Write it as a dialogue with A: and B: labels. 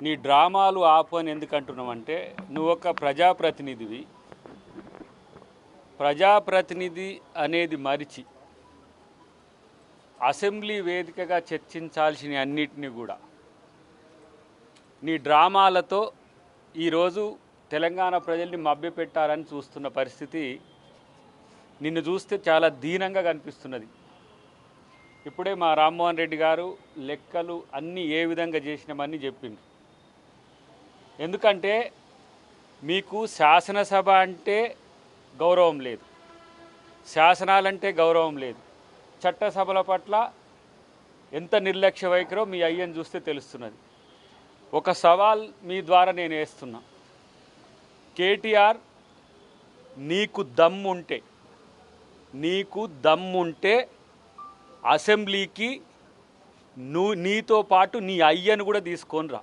A: నీ డ్రామాలు ఆపు అని ఎందుకు అంటున్నామంటే, నువ్వు ఒక ప్రజాప్రతినిధివి. ప్రజాప్రతినిధి అనేది మరిచి అసెంబ్లీ వేదికగా చర్చించాల్సిన అన్నిటినీ కూడా నీ డ్రామాలతో ఈరోజు తెలంగాణ ప్రజల్ని మభ్యపెట్టారని చూస్తున్న పరిస్థితి నిన్ను చూస్తే చాలా దీనంగా కనిపిస్తున్నది. ఇప్పుడే మా రామ్మోహన్ రెడ్డి గారు లెక్కలు అన్నీ ఏ విధంగా చేసినామని చెప్పిండ్రు. ఎందుకంటే మీకు శాసనసభ అంటే గౌరవం లేదు, శాసనాలంటే గౌరవం లేదు, చట్టసభల పట్ల ఎంత నిర్లక్ష్య వైఖరో మీ అయ్యని చూస్తే తెలుస్తున్నది. ఒక సవాల్ మీ ద్వారా నేను వేస్తున్నా. కేటీఆర్, నీకు దమ్ముంటే అసెంబ్లీకి నీతో పాటు నీ అయ్యను కూడా తీసుకొని రా.